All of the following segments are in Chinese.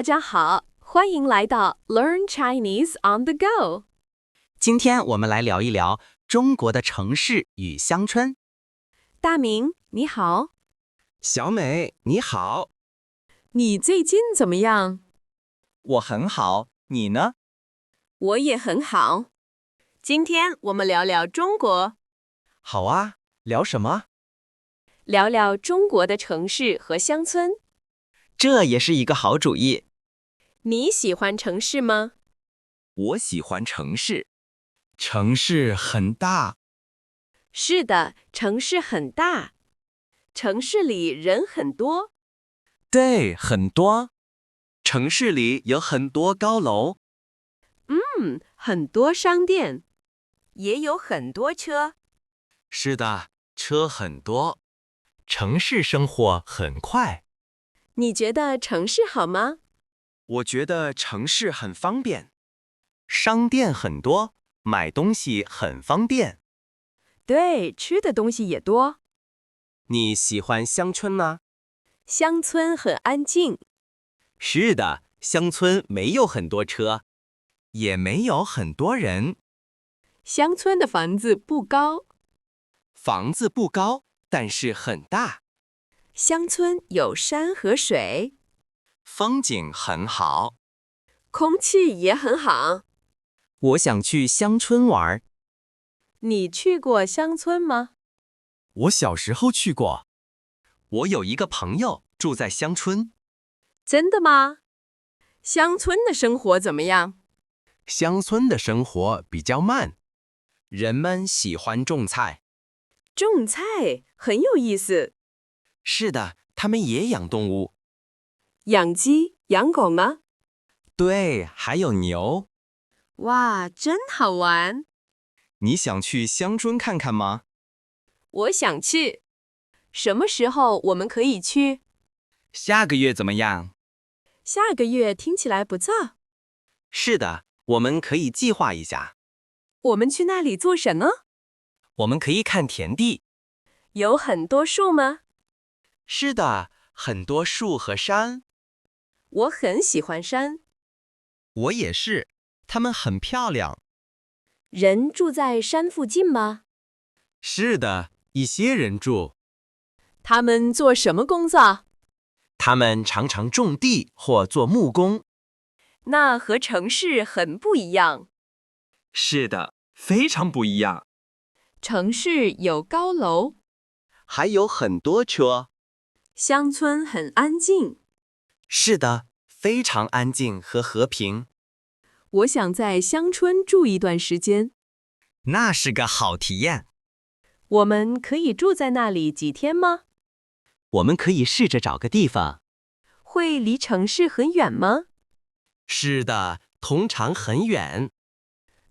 大家好，欢迎来到 Learn Chinese on the Go。今天我们来聊一聊中国的城市与乡村。大明，你好，小美，你好，你最近怎么样？我很好，你呢？我也很好。今天我们聊聊中国，好啊，聊什么？聊聊中国的城市和乡村。这也是一个好主意。你喜欢城市吗？我喜欢城市，城市很大。是的，城市很大，城市里人很多。对，很多。城市里有很多高楼。很多商店，也有很多车。是的，车很多。城市生活很快。你觉得城市好吗？我觉得城市很方便，商店很多，买东西很方便。对，吃的东西也多。你喜欢乡村吗？乡村很安静。是的，乡村没有很多车，也没有很多人。乡村的房子不高，房子不高，但是很大，乡村有山和水，风景很好。空气也很好。我想去乡村玩。你去过乡村吗？我小时候去过。我有一个朋友住在乡村。真的吗？乡村的生活怎么样？乡村的生活比较慢，人们喜欢种菜。种菜很有意思。是的，他们也养动物。养鸡、养狗吗？对，还有牛。哇，真好玩！你想去乡村看看吗？我想去。什么时候我们可以去？下个月怎么样？下个月听起来不错。是的，我们可以计划一下。我们去那里做什么？我们可以看田地。有很多树吗？是的，很多树和山。我很喜欢山。我也是，它们很漂亮。人住在山附近吗？是的，一些人住。他们做什么工作？他们常常种地或做木工。那和城市很不一样。是的，非常不一样。城市有高楼，还有很多车。乡村很安静。是的，非常安静和和平。我想在乡村住一段时间。那是个好体验。我们可以住在那里几天吗？我们可以试着找个地方。会离城市很远吗？是的，通常很远。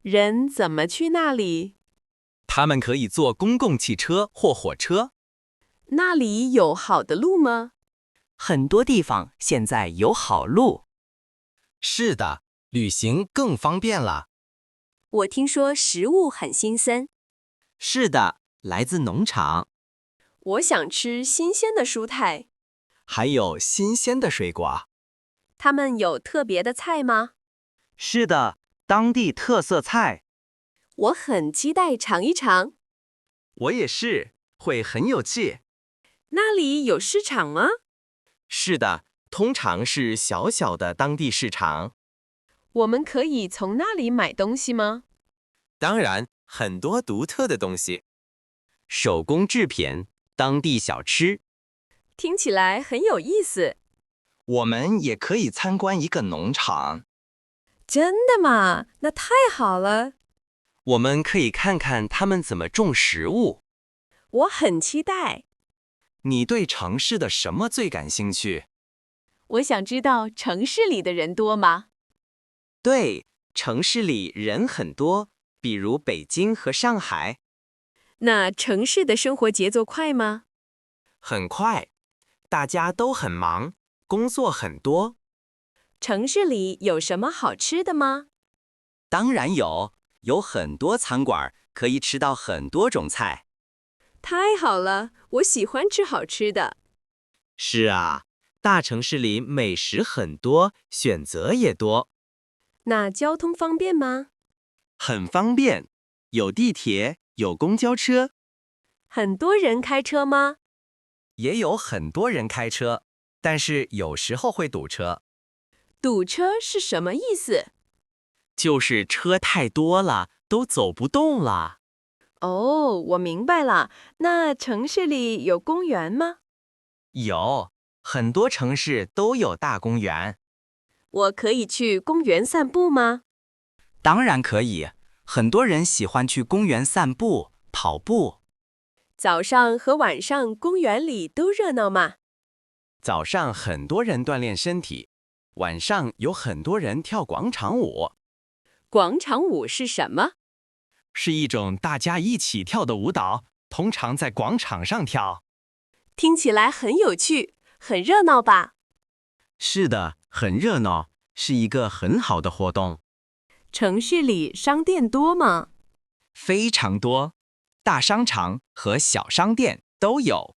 人怎么去那里？他们可以坐公共汽车或火车。那里有好的路吗？很多地方现在有好路。是的，旅行更方便了。我听说食物很新鲜。是的，来自农场。我想吃新鲜的蔬菜。还有新鲜的水果。他们有特别的菜吗？是的，当地特色菜。我很期待尝一尝。我也是，会很有趣。那里有市场吗？是的，通常是小小的当地市场。我们可以从那里买东西吗？当然，很多独特的东西。手工制品，当地小吃。听起来很有意思。我们也可以参观一个农场。真的吗？那太好了。我们可以看看他们怎么种食物。我很期待。你对城市的什么最感兴趣？我想知道城市里的人多吗？对，城市里人很多，比如北京和上海。那城市的生活节奏快吗？很快，大家都很忙，工作很多。城市里有什么好吃的吗？当然有很多餐馆可以吃到很多种菜。太好了，我喜欢吃好吃的。是啊，大城市里美食很多，选择也多。那交通方便吗？很方便，有地铁，有公交车，很多人开车吗？也有很多人开车，但是有时候会堵车。堵车是什么意思？就是车太多了，都走不动了。哦，我明白了。那城市里有公园吗？有，很多城市都有大公园。我可以去公园散步吗？当然可以，很多人喜欢去公园散步、跑步。早上和晚上公园里都热闹吗？早上很多人锻炼身体，晚上有很多人跳广场舞。广场舞是什么？是一种大家一起跳的舞蹈，通常在广场上跳。听起来很有趣，很热闹吧？是的，很热闹，是一个很好的活动。城市里商店多吗？非常多，大商场和小商店都有。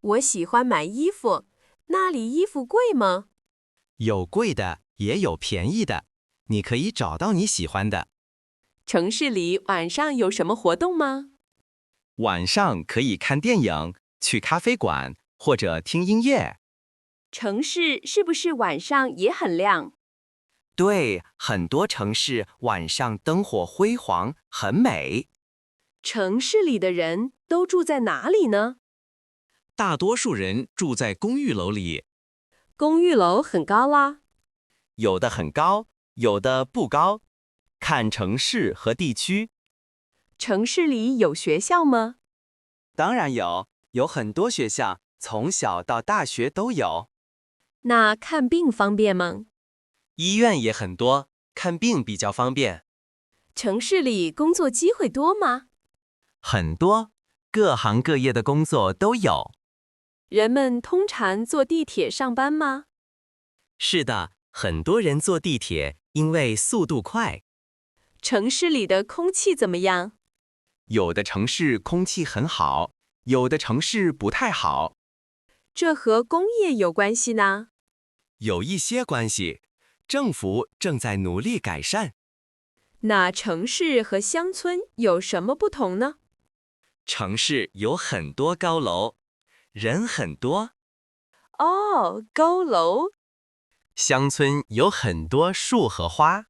我喜欢买衣服，那里衣服贵吗？有贵的，也有便宜的，你可以找到你喜欢的。城市里晚上有什么活动吗？晚上可以看电影，去咖啡馆或者听音乐。城市是不是晚上也很亮？对，很多城市晚上灯火辉煌，很美。城市里的人都住在哪里呢？大多数人住在公寓楼里，公寓楼很高啦。有的很高，有的不高，看城市和地区。城市里有学校吗？当然有很多学校，从小到大学都有。那看病方便吗？医院也很多，看病比较方便。城市里工作机会多吗？很多，各行各业的工作都有。人们通常坐地铁上班吗？是的，很多人坐地铁，因为速度快。城市里的空气怎么样？有的城市空气很好，有的城市不太好。这和工业有关系呢？有一些关系，政府正在努力改善。那城市和乡村有什么不同呢？城市有很多高楼，人很多。哦，高楼、乡村有很多树和花。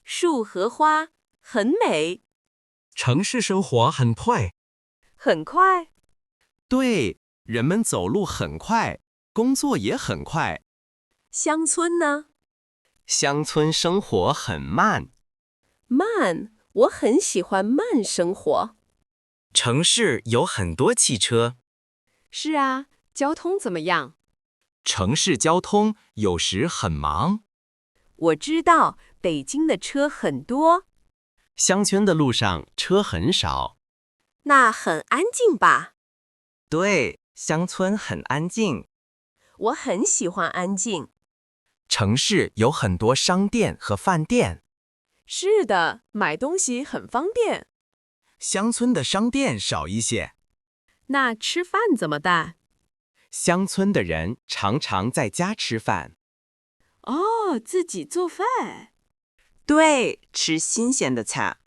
树和花，很美。城市生活很快。很快。对，人们走路很快，工作也很快。乡村呢？乡村生活很慢。慢，我很喜欢慢生活。城市有很多汽车。是啊，交通怎么样？城市交通有时很忙。我知道，北京的车很多。乡村的路上车很少。那很安静吧？对，乡村很安静。我很喜欢安静。城市有很多商店和饭店。是的，买东西很方便。乡村的商店少一些。那吃饭怎么办？乡村的人常常在家吃饭。哦，自己做饭。对，吃新鲜的菜。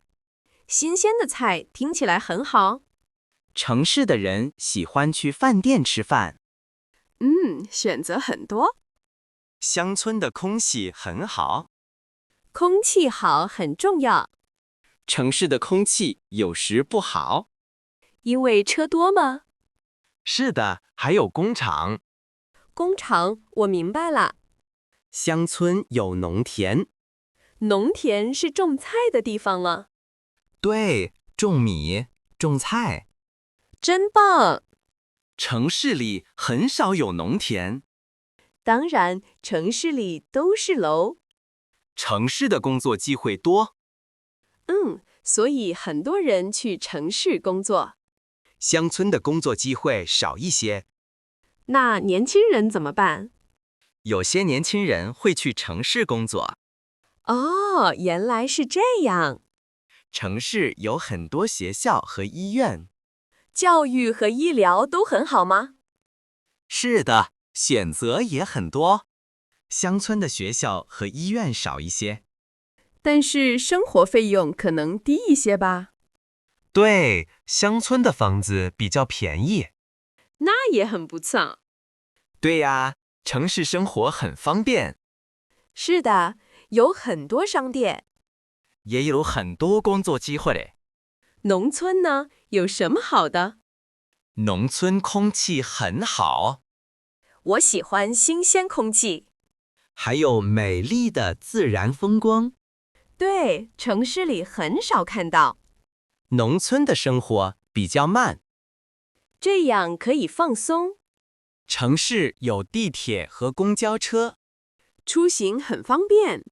新鲜的菜听起来很好。城市的人喜欢去饭店吃饭。选择很多。乡村的空气很好。空气好很重要。城市的空气有时不好。因为车多吗？是的，还有工厂。工厂，我明白了。乡村有农田。农田是种菜的地方了。对，种米，种菜。真棒！城市里很少有农田。当然，城市里都是楼。城市的工作机会多。所以很多人去城市工作。乡村的工作机会少一些。那年轻人怎么办？有些年轻人会去城市工作。哦，原来是这样。城市有很多学校和医院。教育和医疗都很好吗？是的，选择也很多。乡村的学校和医院少一些。但是生活费用可能低一些吧？对，乡村的房子比较便宜。那也很不错。对呀，城市生活很方便，是的，有很多商店。也有很多工作机会。农村呢，有什么好的？农村空气很好，我喜欢新鲜空气。还有美丽的自然风光。对，城市里很少看到。农村的生活比较慢，这样可以放松，城市有地铁和公交车，出行很方便，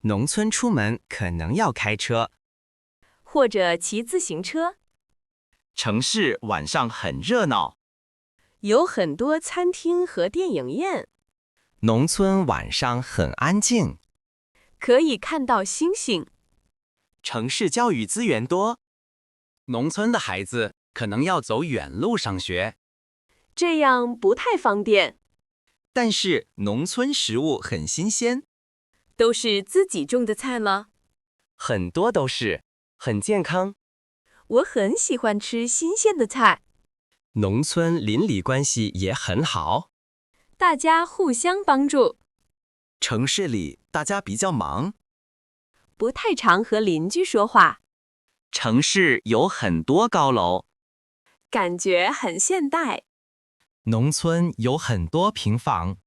农村出门可能要开车。或者骑自行车。城市晚上很热闹，有很多餐厅和电影院，农村晚上很安静。可以看到星星。城市教育资源多，农村的孩子可能要走远路上学，这样不太方便。但是农村食物很新鲜，都是自己种的菜了。很多都是很健康。我很喜欢吃新鲜的菜，农村邻里关系也很好，大家互相帮助，城市里大家比较忙。不太常和邻居说话，城市有很多高楼，感觉很现代。农村有很多平房，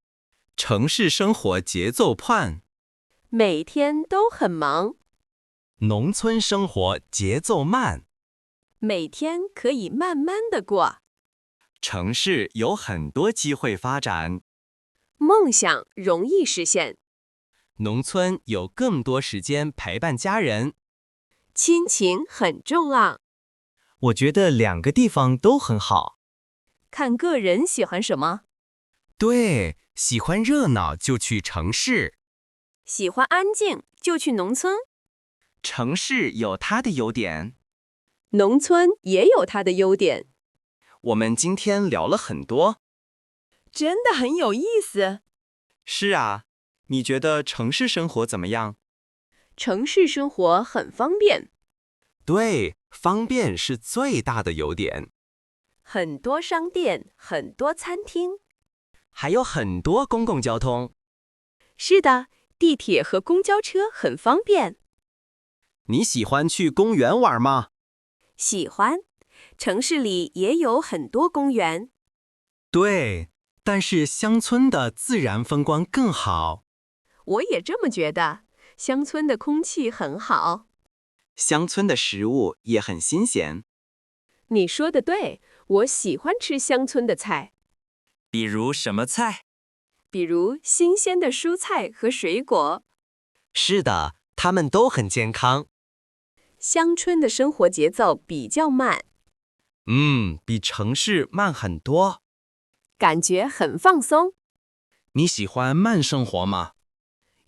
城市生活节奏快，每天都很忙，农村生活节奏慢。每天可以慢慢的过。城市有很多机会发展，梦想容易实现，农村有更多时间陪伴家人。亲情很重要，我觉得两个地方都很好。看个人喜欢什么。对，喜欢热闹就去城市，喜欢安静就去农村，城市有它的优点。农村也有它的优点。我们今天聊了很多，真的很有意思。是啊，你觉得城市生活怎么样？城市生活很方便，对，方便是最大的优点，很多商店，很多餐厅。还有很多公共交通。是的，地铁和公交车很方便。你喜欢去公园玩吗？喜欢，城市里也有很多公园。对，但是乡村的自然风光更好。我也这么觉得，乡村的空气很好。乡村的食物也很新鲜，你说的对，我喜欢吃乡村的菜，比如什么菜？比如新鲜的蔬菜和水果。是的，它们都很健康。乡村的生活节奏比较慢，比城市慢很多。感觉很放松。你喜欢慢生活吗？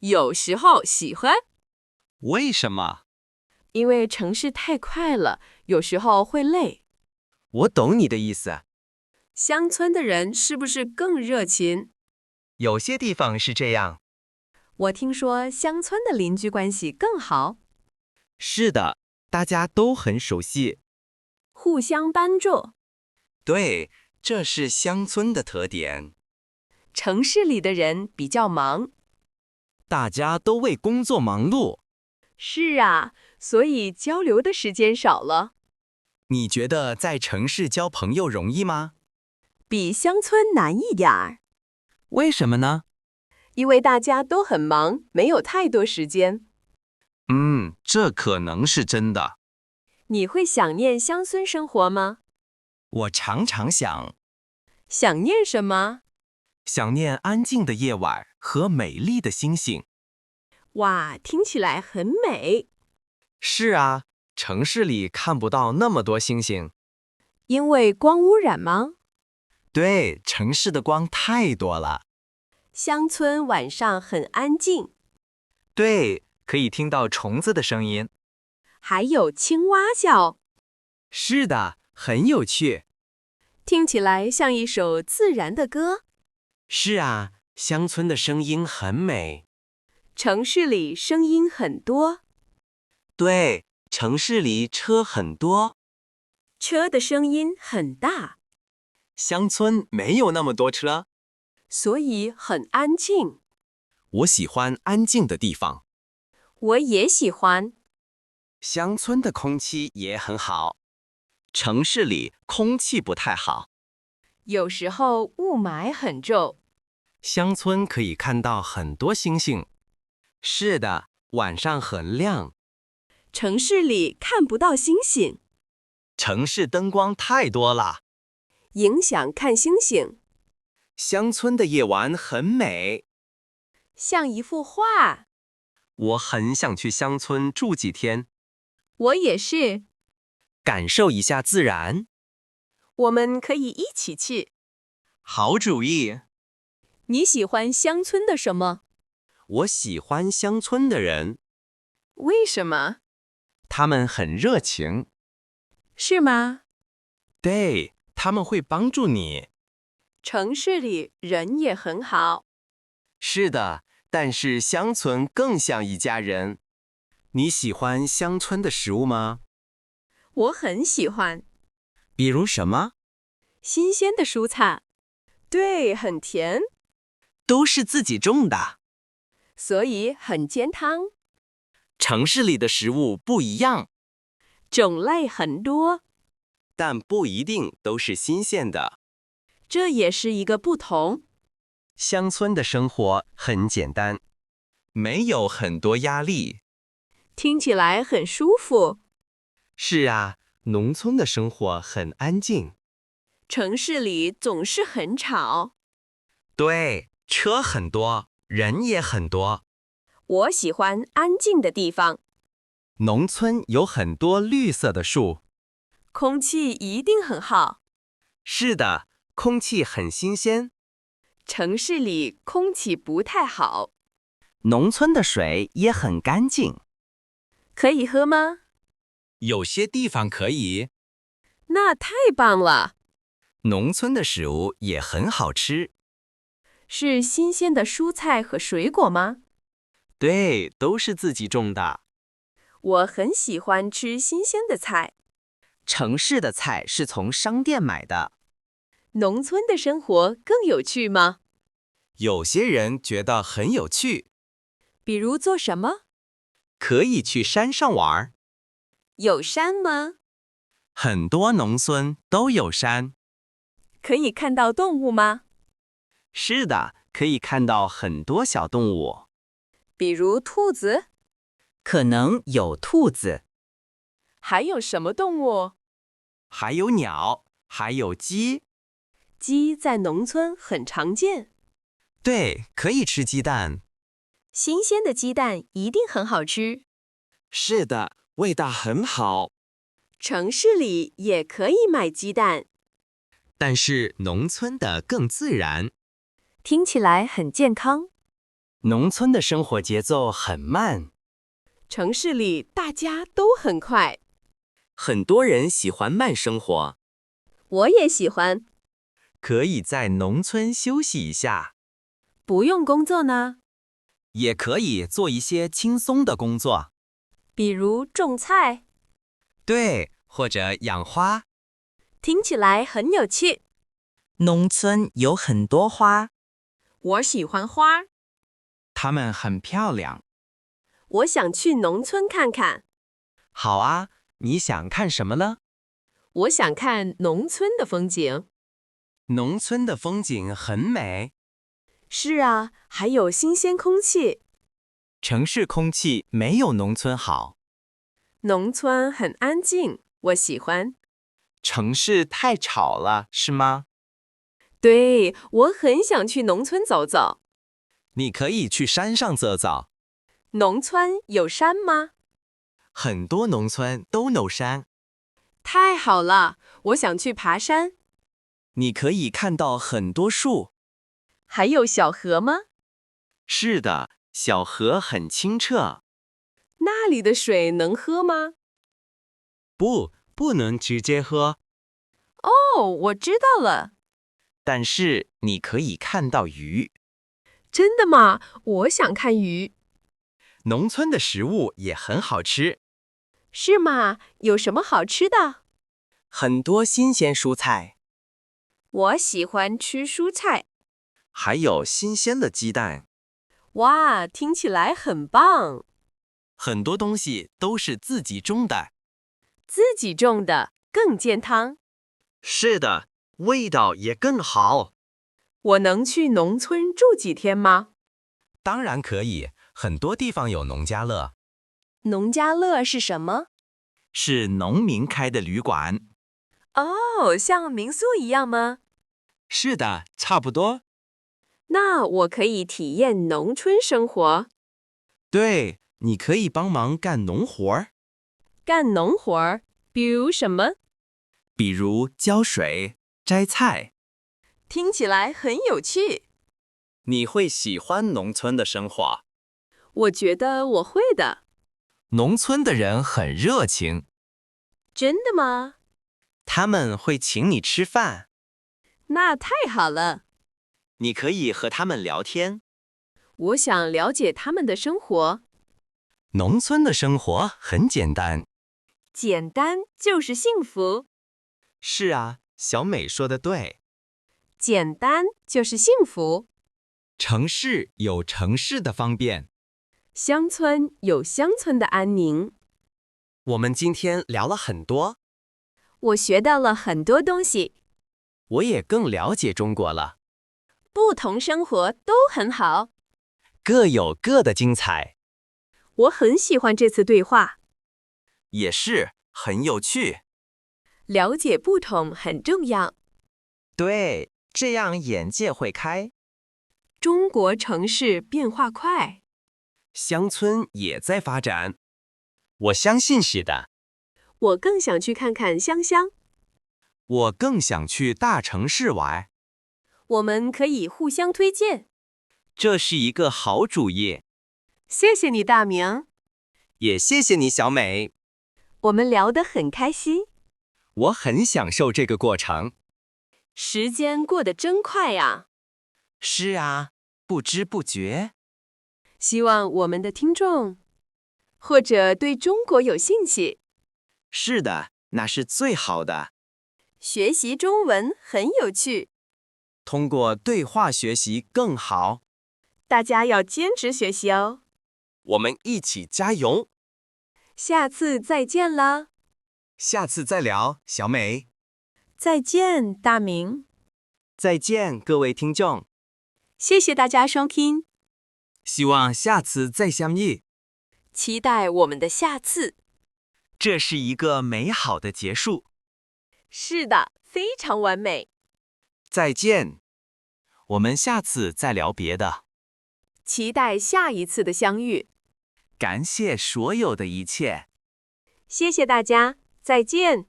有时候喜欢，为什么？因为城市太快了，有时候会累。我懂你的意思。乡村的人是不是更热情？有些地方是这样。我听说乡村的邻居关系更好，是的，大家都很熟悉。互相帮助。对，这是乡村的特点。城市里的人比较忙。大家都为工作忙碌。是啊，所以交流的时间少了。你觉得在城市交朋友容易吗？比乡村难一点儿，为什么呢？因为大家都很忙，没有太多时间。这可能是真的。你会想念乡村生活吗？我常常想想念什么？想念安静的夜晚和美丽的星星。哇，听起来很美。是啊，城市里看不到那么多星星。因为光污染吗？对，城市的光太多了。乡村晚上很安静，对，可以听到虫子的声音。还有青蛙叫，是的，很有趣。听起来像一首自然的歌。是啊，乡村的声音很美。城市里声音很多，对，城市里车很多，车的声音很大，乡村没有那么多车。所以很安静。我喜欢安静的地方。我也喜欢。乡村的空气也很好，城市里空气不太好。有时候雾霾很重。乡村可以看到很多星星。是的，晚上很亮。城市里看不到星星，城市灯光太多了。影响看星星，乡村的夜晚很美。像一幅画。我很想去乡村住几天，我也是。感受一下自然。我们可以一起去。好主意。你喜欢乡村的什么？我喜欢乡村的人，为什么？他们很热情。是吗？对，他们会帮助你。城市里人也很好。是的，但是乡村更像一家人。你喜欢乡村的食物吗？我很喜欢。比如什么？新鲜的蔬菜。对，很甜，都是自己种的。所以很健康。城市里的食物不一样，种类很多，但不一定都是新鲜的。这也是一个不同。乡村的生活很简单，没有很多压力。听起来很舒服。是啊，农村的生活很安静。城市里总是很吵。对，车很多，人也很多。我喜欢安静的地方。农村有很多绿色的树。空气一定很好。是的，空气很新鲜。城市里空气不太好。农村的水也很干净。可以喝吗？有些地方可以。那太棒了。农村的食物也很好吃。是新鲜的蔬菜和水果吗？对，都是自己种的。我很喜欢吃新鲜的菜。城市的菜是从商店买的。农村的生活更有趣吗？有些人觉得很有趣。比如做什么？可以去山上玩。有山吗？很多农村都有山。可以看到动物吗？是的，可以看到很多小动物。比如兔子？可能有兔子。还有什么动物？还有鸟，还有鸡。鸡在农村很常见。对，可以吃鸡蛋。新鲜的鸡蛋一定很好吃。是的，味道很好。城市里也可以买鸡蛋。但是农村的更自然。听起来很健康。农村的生活节奏很慢。城市里大家都很快。很多人喜欢慢生活。我也喜欢。可以在农村休息一下。不用工作呢？也可以做一些轻松的工作。比如种菜。对，或者养花。听起来很有趣。农村有很多花。我喜欢花。它们很漂亮。我想去农村看看。好啊，你想看什么呢？我想看农村的风景。农村的风景很美。是啊，还有新鲜空气。城市空气没有农村好。农村很安静，我喜欢。城市太吵了，是吗？对，我很想去农村走走。你可以去山上走走。农村有山吗？很多农村都有山。太好了，我想去爬山。你可以看到很多树。还有小河吗？是的，小河很清澈。那里的水能喝吗？不能直接喝。哦，我知道了。但是你可以看到鱼。真的吗？我想看鱼。农村的食物也很好吃。是吗？有什么好吃的？很多新鲜蔬菜，我喜欢吃蔬菜。还有新鲜的鸡蛋。哇，听起来很棒！很多东西都是自己种的。自己种的更健康。是的，味道也更好。我能去农村住几天吗？当然可以，很多地方有农家乐。农家乐是什么？是农民开的旅馆。哦，像民宿一样吗？是的，差不多。那我可以体验农村生活。对，你可以帮忙干农活儿，干农活儿，比如什么？比如浇水、摘菜。听起来很有趣。你会喜欢农村的生活。我觉得我会的。农村的人很热情。真的吗？他们会请你吃饭，那太好了。你可以和他们聊天。我想了解他们的生活。农村的生活很简单。简单就是幸福。是啊，小美说的对。简单就是幸福。城市有城市的方便。乡村有乡村的安宁。我们今天聊了很多，我学到了很多东西。我也更了解中国了。不同生活都很好。各有各的精彩。我很喜欢这次对话。也是，很有趣。了解不同很重要。对，这样眼界会开。中国城市变化快。乡村也在发展。我相信是的。我更想去看看湘乡。我更想去大城市玩。我们可以互相推荐。这是一个好主意。谢谢你，大明。也谢谢你，小美。我们聊得很开心。我很享受这个过程。时间过得真快呀。是啊，不知不觉。希望我们的听众或者对中国有兴趣。是的，那是最好的。学习中文很有趣。通过对话学习更好。大家要坚持学习哦。我们一起加油。下次再见啦。下次再聊，小美。再见，大明。再见，各位听众。谢谢大家收听。希望下次再相遇。期待我们的下次。这是一个美好的结束。是的，非常完美。再见。我们下次再聊别的。期待下一次的相遇。感谢所有的一切。谢谢大家，再见。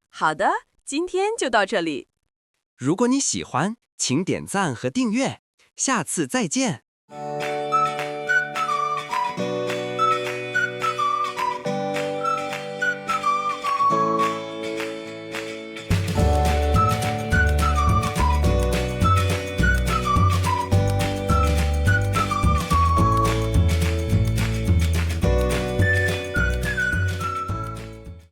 好的，今天就到这里。如果你喜欢，请点赞和订阅。下次再见。